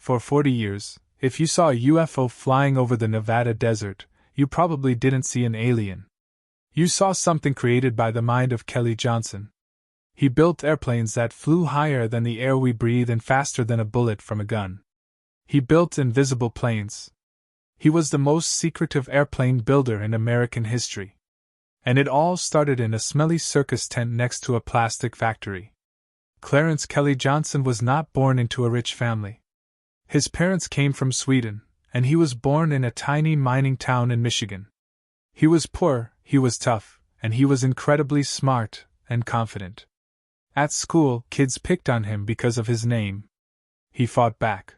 For 40 years, if you saw a UFO flying over the Nevada desert, you probably didn't see an alien. You saw something created by the mind of Kelly Johnson. He built airplanes that flew higher than the air we breathe and faster than a bullet from a gun. He built invisible planes. He was the most secretive airplane builder in American history. And it all started in a smelly circus tent next to a plastic factory. Clarence Kelly Johnson was not born into a rich family. His parents came from Sweden, and he was born in a tiny mining town in Michigan. He was poor, he was tough, and he was incredibly smart and confident. At school, kids picked on him because of his name. He fought back.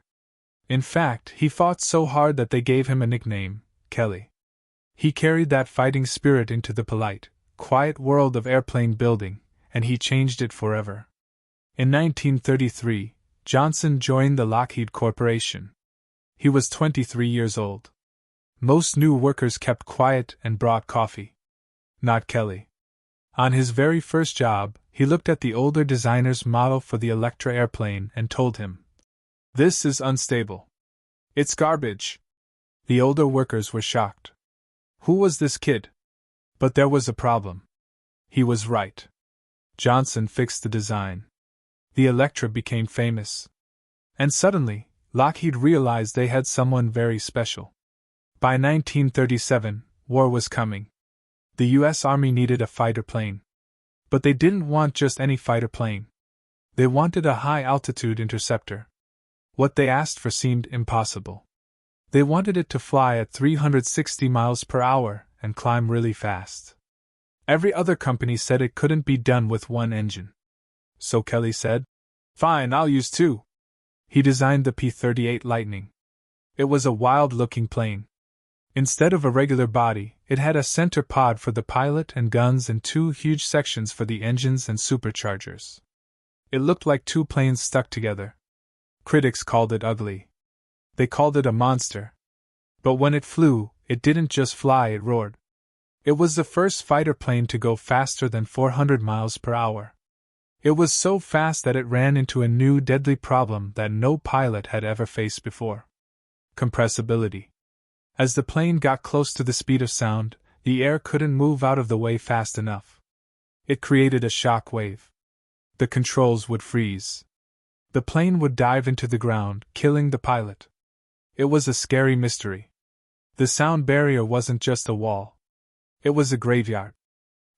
In fact, he fought so hard that they gave him a nickname, Kelly. He carried that fighting spirit into the polite, quiet world of airplane building, and he changed it forever. In 1933, Johnson joined the Lockheed Corporation. He was 23 years old. Most new workers kept quiet and brought coffee. Not Kelly. On his very first job, he looked at the older designer's model for the Electra airplane and told him, "This is unstable. It's garbage." The older workers were shocked. Who was this kid? But there was a problem. He was right. Johnson fixed the design. The Electra became famous. And suddenly, Lockheed realized they had someone very special. By 1937, war was coming. The U.S. Army needed a fighter plane. But they didn't want just any fighter plane. They wanted a high-altitude interceptor. What they asked for seemed impossible. They wanted it to fly at 360 miles per hour and climb really fast. Every other company said it couldn't be done with one engine. So Kelly said, "Fine, I'll use two." He designed the P-38 Lightning. It was a wild-looking plane. Instead of a regular body, it had a center pod for the pilot and guns and two huge sections for the engines and superchargers. It looked like two planes stuck together. Critics called it ugly. They called it a monster. But when it flew, it didn't just fly, it roared. It was the first fighter plane to go faster than 400 miles per hour. It was so fast that it ran into a new deadly problem that no pilot had ever faced before: compressibility. As the plane got close to the speed of sound, the air couldn't move out of the way fast enough. It created a shock wave. The controls would freeze. The plane would dive into the ground, killing the pilot. It was a scary mystery. The sound barrier wasn't just a wall. It was a graveyard.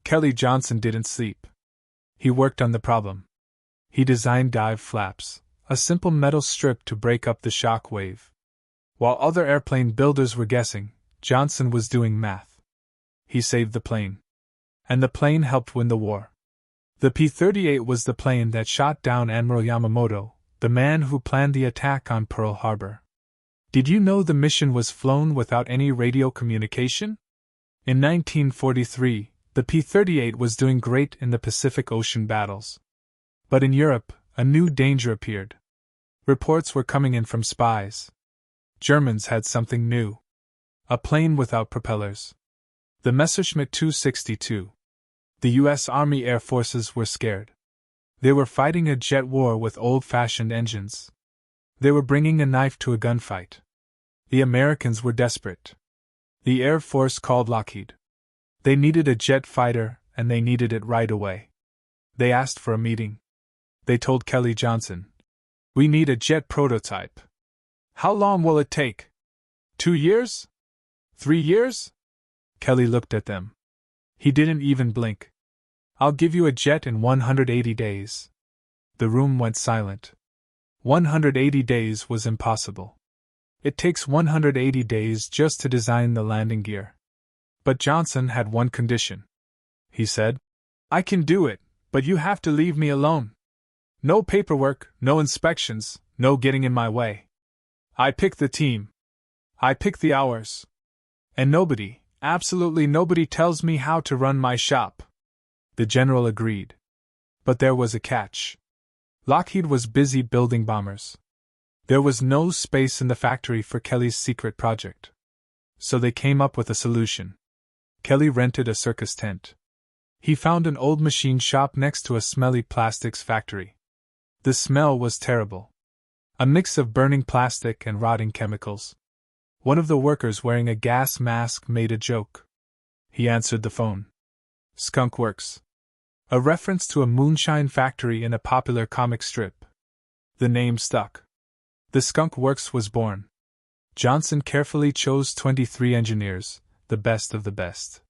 Kelly Johnson didn't sleep. He worked on the problem. He designed dive flaps, a simple metal strip to break up the shock wave. While other airplane builders were guessing, Johnson was doing math. He saved the plane. And the plane helped win the war. The P-38 was the plane that shot down Admiral Yamamoto, the man who planned the attack on Pearl Harbor. Did you know the mission was flown without any radio communication? In 1943, the P-38 was doing great in the Pacific Ocean battles. But in Europe, a new danger appeared. Reports were coming in from spies. Germans had something new. A plane without propellers. The Messerschmitt 262. The U.S. Army Air Forces were scared. They were fighting a jet war with old-fashioned engines. They were bringing a knife to a gunfight. The Americans were desperate. The Air Force called Lockheed. They needed a jet fighter, and they needed it right away. They asked for a meeting. They told Kelly Johnson, "We need a jet prototype. How long will it take? 2 years? 3 years?" Kelly looked at them. He didn't even blink. "I'll give you a jet in 180 days. The room went silent. 180 days was impossible. It takes 180 days just to design the landing gear. But Johnson had one condition. He said, "I can do it, but you have to leave me alone. No paperwork, no inspections, no getting in my way. I pick the team. I pick the hours. And nobody, absolutely nobody tells me how to run my shop." The general agreed. But there was a catch. Lockheed was busy building bombers. There was no space in the factory for Kelly's secret project. So they came up with a solution. Kelly rented a circus tent. He found an old machine shop next to a smelly plastics factory. The smell was terrible. A mix of burning plastic and rotting chemicals. One of the workers wearing a gas mask made a joke. He answered the phone. Skunk Works. A reference to a moonshine factory in a popular comic strip. The name stuck. The Skunk Works was born. Johnson carefully chose 23 engineers, the best of the best.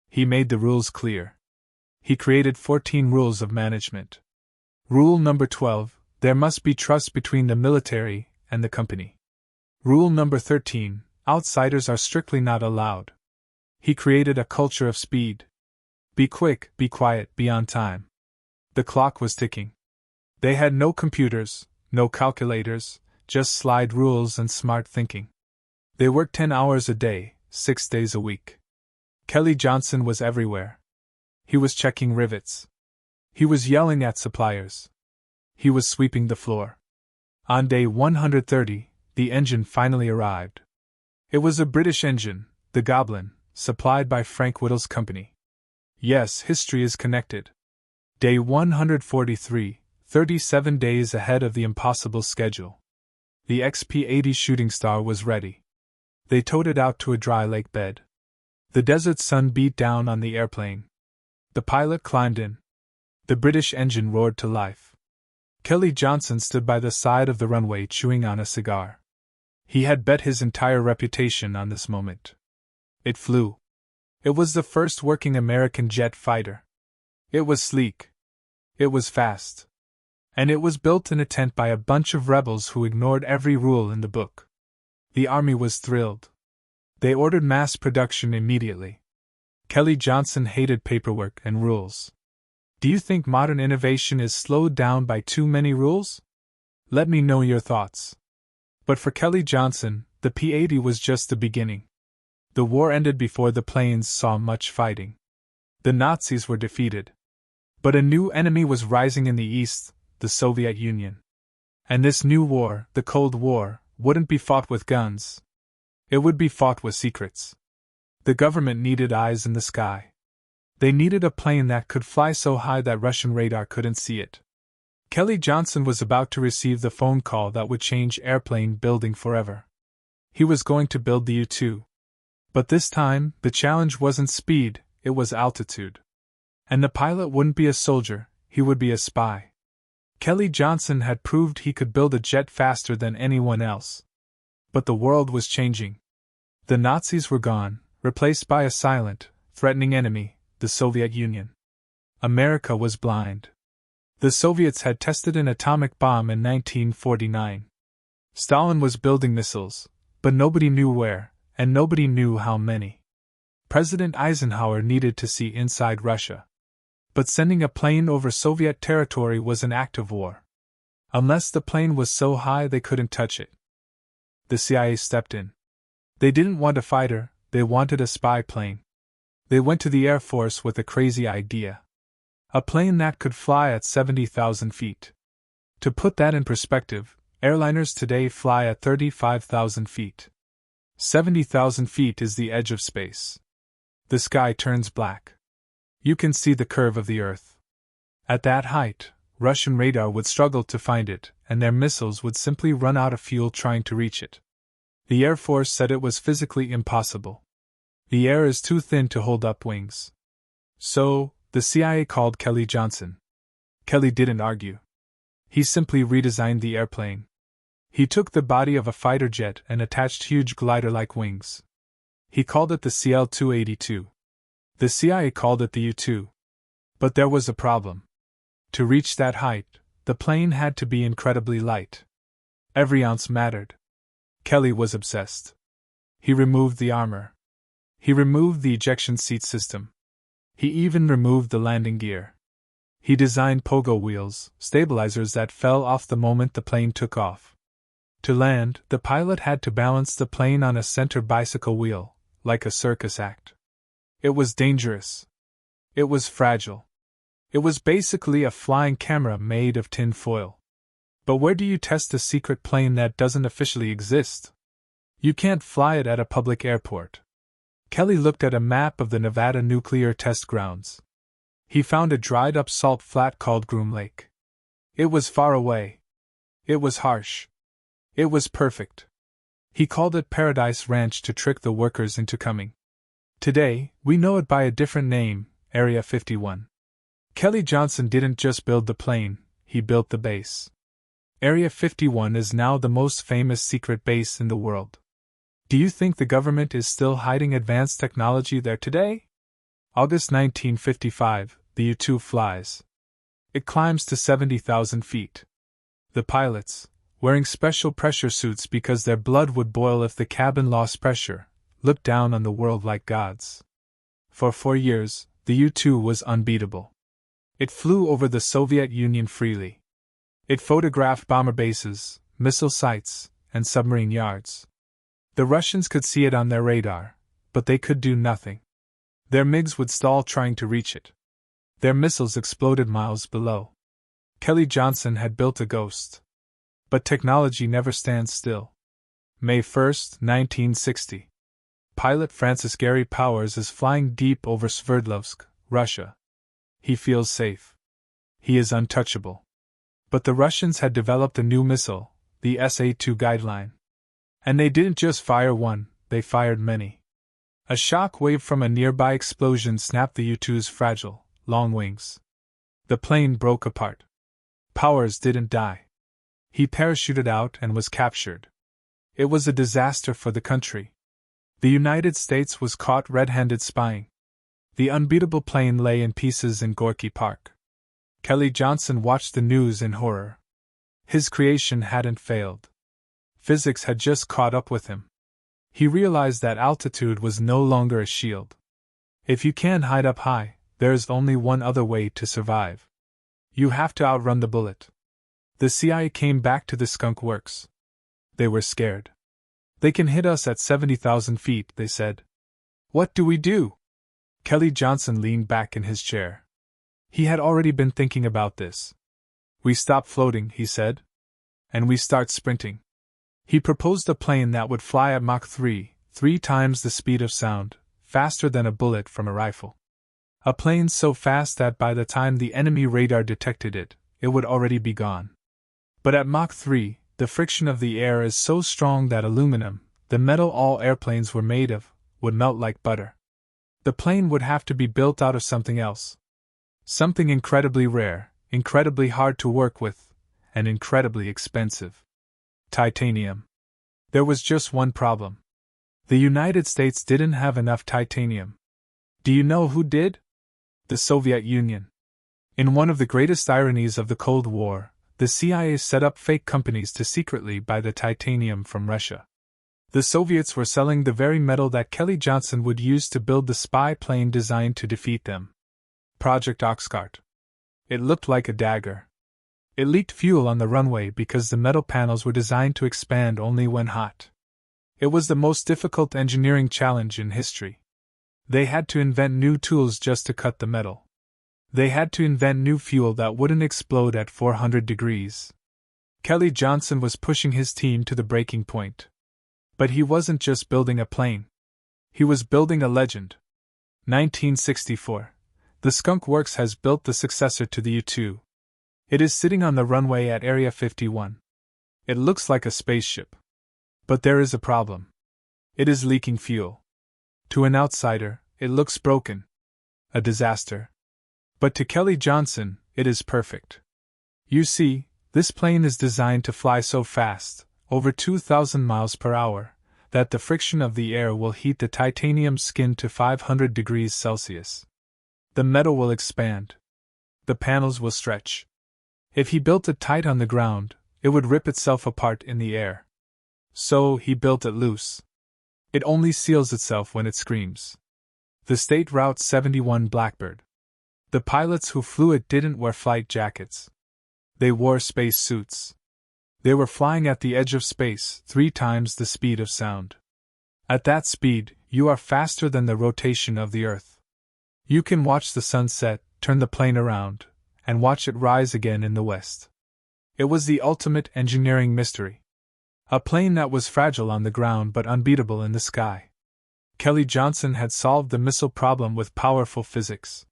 He made the rules clear. He created 14 rules of management. Rule number 12, there must be trust between the military and the company. Rule number 13, outsiders are strictly not allowed. He created a culture of speed. Be quick, be quiet, be on time. The clock was ticking. They had no computers, no calculators, just slide rules and smart thinking. They worked 10 hours a day, 6 days a week. Kelly Johnson was everywhere. He was checking rivets. He was yelling at suppliers. He was sweeping the floor. On day 130, the engine finally arrived. It was a British engine, the Goblin, supplied by Frank Whittle's company. Yes, history is connected. Day 143, 37 days ahead of the impossible schedule. The XP-80 shooting star was ready. They towed it out to a dry lake bed. The desert sun beat down on the airplane. The pilot climbed in. The British engine roared to life. Kelly Johnson stood by the side of the runway chewing on a cigar. He had bet his entire reputation on this moment. It flew. It was the first working American jet fighter. It was sleek. It was fast. And it was built in a tent by a bunch of rebels who ignored every rule in the book. The army was thrilled. They ordered mass production immediately. Kelly Johnson hated paperwork and rules. Do you think modern innovation is slowed down by too many rules? Let me know your thoughts. But for Kelly Johnson, the P-80 was just the beginning. The war ended before the planes saw much fighting. The Nazis were defeated. But a new enemy was rising in the east, the Soviet Union. And this new war, the Cold War, wouldn't be fought with guns. It would be fought with secrets. The government needed eyes in the sky. They needed a plane that could fly so high that Russian radar couldn't see it. Kelly Johnson was about to receive the phone call that would change airplane building forever. He was going to build the U-2. But this time, the challenge wasn't speed, it was altitude. And the pilot wouldn't be a soldier, he would be a spy. Kelly Johnson had proved he could build a jet faster than anyone else. But the world was changing. The Nazis were gone, replaced by a silent, threatening enemy, the Soviet Union. America was blind. The Soviets had tested an atomic bomb in 1949. Stalin was building missiles, but nobody knew where, and nobody knew how many. President Eisenhower needed to see inside Russia. But sending a plane over Soviet territory was an act of war. Unless the plane was so high they couldn't touch it. The CIA stepped in. They didn't want a fighter, they wanted a spy plane. They went to the Air Force with a crazy idea. A plane that could fly at 70,000 feet. To put that in perspective, airliners today fly at 35,000 feet. 70,000 feet is the edge of space. The sky turns black. You can see the curve of the Earth. At that height, Russian radar would struggle to find it, and their missiles would simply run out of fuel trying to reach it. The Air Force said it was physically impossible. The air is too thin to hold up wings. So, the CIA called Kelly Johnson. Kelly didn't argue. He simply redesigned the airplane. He took the body of a fighter jet and attached huge glider-like wings. He called it the CL-282. The CIA called it the U-2. But there was a problem. To reach that height, the plane had to be incredibly light. Every ounce mattered. Kelly was obsessed. He removed the armor. He removed the ejection seat system. He even removed the landing gear. He designed pogo wheels, stabilizers that fell off the moment the plane took off. To land, the pilot had to balance the plane on a center bicycle wheel, like a circus act. It was dangerous. It was fragile. It was basically a flying camera made of tin foil. But where do you test a secret plane that doesn't officially exist? You can't fly it at a public airport. Kelly looked at a map of the Nevada nuclear test grounds. He found a dried-up salt flat called Groom Lake. It was far away. It was harsh. It was perfect. He called it Paradise Ranch to trick the workers into coming. Today, we know it by a different name, Area 51. Kelly Johnson didn't just build the plane, he built the base. Area 51 is now the most famous secret base in the world. Do you think the government is still hiding advanced technology there today? August 1955, the U-2 flies. It climbs to 70,000 feet. The pilots, wearing special pressure suits because their blood would boil if the cabin lost pressure, looked down on the world like gods. For 4 years, the U-2 was unbeatable. It flew over the Soviet Union freely. It photographed bomber bases, missile sites, and submarine yards. The Russians could see it on their radar, but they could do nothing. Their MiGs would stall trying to reach it. Their missiles exploded miles below. Kelly Johnson had built a ghost. But technology never stands still. May 1, 1960. Pilot Francis Gary Powers is flying deep over Sverdlovsk, Russia. He feels safe. He is untouchable. But the Russians had developed a new missile, the SA-2 guideline. And they didn't just fire one, they fired many. A shock wave from a nearby explosion snapped the U-2's fragile, long wings. The plane broke apart. Powers didn't die. He parachuted out and was captured. It was a disaster for the country. The United States was caught red-handed spying. The unbeatable plane lay in pieces in Gorky Park. Kelly Johnson watched the news in horror. His creation hadn't failed. Physics had just caught up with him. He realized that altitude was no longer a shield. If you can't hide up high, there is only one other way to survive. You have to outrun the bullet. The CIA came back to the Skunk Works. They were scared. They can hit us at 70,000 feet, they said. What do we do? Kelly Johnson leaned back in his chair. He had already been thinking about this. We stop floating, he said. And we start sprinting. He proposed a plane that would fly at Mach 3, 3 times the speed of sound, faster than a bullet from a rifle. A plane so fast that by the time the enemy radar detected it, it would already be gone. But at Mach 3, the friction of the air is so strong that aluminum, the metal all airplanes were made of, would melt like butter. The plane would have to be built out of something else. Something incredibly rare, incredibly hard to work with, and incredibly expensive. Titanium. There was just one problem. The United States didn't have enough titanium. Do you know who did? The Soviet Union. In one of the greatest ironies of the Cold War, the CIA set up fake companies to secretly buy the titanium from Russia. The Soviets were selling the very metal that Kelly Johnson would use to build the spy plane designed to defeat them. Project Oxcart. It looked like a dagger. It leaked fuel on the runway because the metal panels were designed to expand only when hot. It was the most difficult engineering challenge in history. They had to invent new tools just to cut the metal. They had to invent new fuel that wouldn't explode at 400 degrees. Kelly Johnson was pushing his team to the breaking point. But he wasn't just building a plane. He was building a legend. 1964. The Skunk Works has built the successor to the U-2. It is sitting on the runway at Area 51. It looks like a spaceship. But there is a problem. It is leaking fuel. To an outsider, it looks broken. A disaster. But to Kelly Johnson, it is perfect. You see, this plane is designed to fly so fast, over 2,000 miles per hour, that the friction of the air will heat the titanium skin to 500 degrees Celsius. The metal will expand. The panels will stretch. If he built it tight on the ground, it would rip itself apart in the air. So he built it loose. It only seals itself when it screams. The State Route 71 Blackbird. The pilots who flew it didn't wear flight jackets. They wore space suits. They were flying at the edge of space, 3 times the speed of sound. At that speed, you are faster than the rotation of the Earth. You can watch the sun set, turn the plane around, and watch it rise again in the west. It was the ultimate engineering mystery. A plane that was fragile on the ground but unbeatable in the sky. Kelly Johnson had solved the missile problem with powerful physics.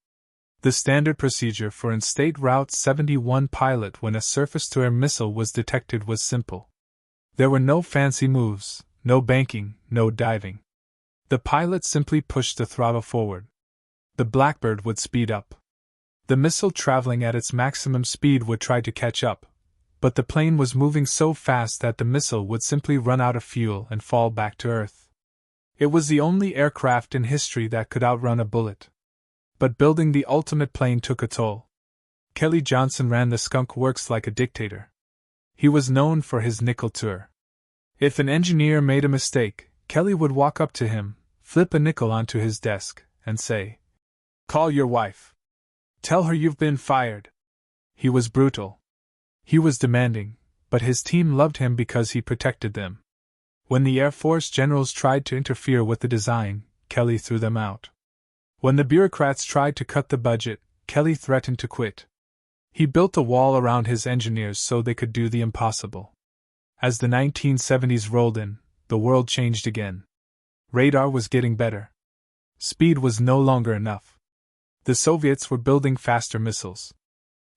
The standard procedure for an State Route 71 pilot when a surface-to-air missile was detected was simple. There were no fancy moves, no banking, no diving. The pilot simply pushed the throttle forward. The Blackbird would speed up. The missile traveling at its maximum speed would try to catch up, but the plane was moving so fast that the missile would simply run out of fuel and fall back to Earth. It was the only aircraft in history that could outrun a bullet. But building the ultimate plane took a toll. Kelly Johnson ran the Skunk Works like a dictator. He was known for his nickel tour. If an engineer made a mistake, Kelly would walk up to him, flip a nickel onto his desk, and say, "Call your wife. Tell her you've been fired." He was brutal. He was demanding, but his team loved him because he protected them. When the Air Force generals tried to interfere with the design, Kelly threw them out. When the bureaucrats tried to cut the budget, Kelly threatened to quit. He built a wall around his engineers so they could do the impossible. As the 1970s rolled in, the world changed again. Radar was getting better. Speed was no longer enough. The Soviets were building faster missiles.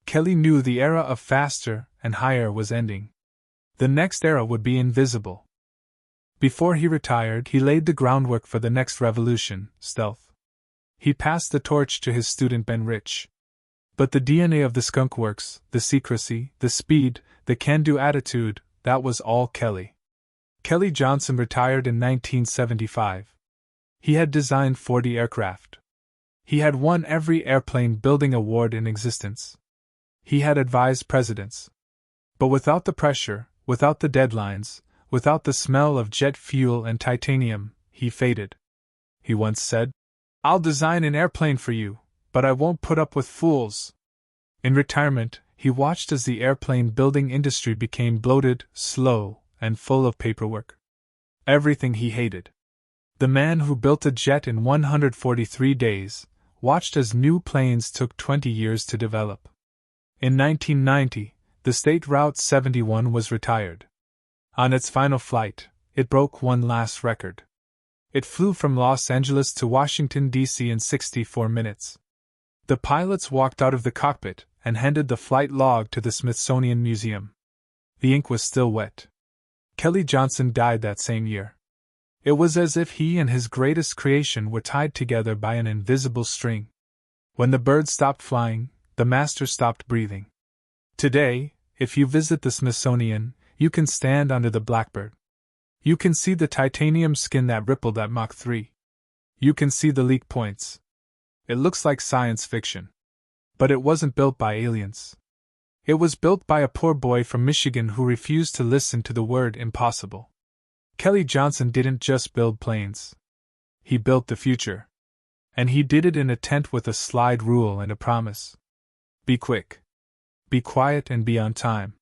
Kelly knew the era of faster and higher was ending. The next era would be invisible. Before he retired, he laid the groundwork for the next revolution, stealth. He passed the torch to his student Ben Rich. But the DNA of the Skunk Works, the secrecy, the speed, the can-do attitude, that was all Kelly. Kelly Johnson retired in 1975. He had designed 40 aircraft. He had won every airplane building award in existence. He had advised presidents. But without the pressure, without the deadlines, without the smell of jet fuel and titanium, he faded. He once said, "I'll design an airplane for you, but I won't put up with fools." In retirement, he watched as the airplane building industry became bloated, slow, and full of paperwork. Everything he hated. The man who built a jet in 143 days watched as new planes took 20 years to develop. In 1990, the State Route 71 was retired. On its final flight, it broke one last record. It flew from Los Angeles to Washington, D.C. in 64 minutes. The pilots walked out of the cockpit and handed the flight log to the Smithsonian Museum. The ink was still wet. Kelly Johnson died that same year. It was as if he and his greatest creation were tied together by an invisible string. When the bird stopped flying, the master stopped breathing. Today, if you visit the Smithsonian, you can stand under the Blackbird. You can see the titanium skin that rippled at Mach 3. You can see the leak points. It looks like science fiction. But it wasn't built by aliens. It was built by a poor boy from Michigan who refused to listen to the word impossible. Kelly Johnson didn't just build planes. He built the future. And he did it in a tent with a slide rule and a promise. Be quick. Be quiet and be on time.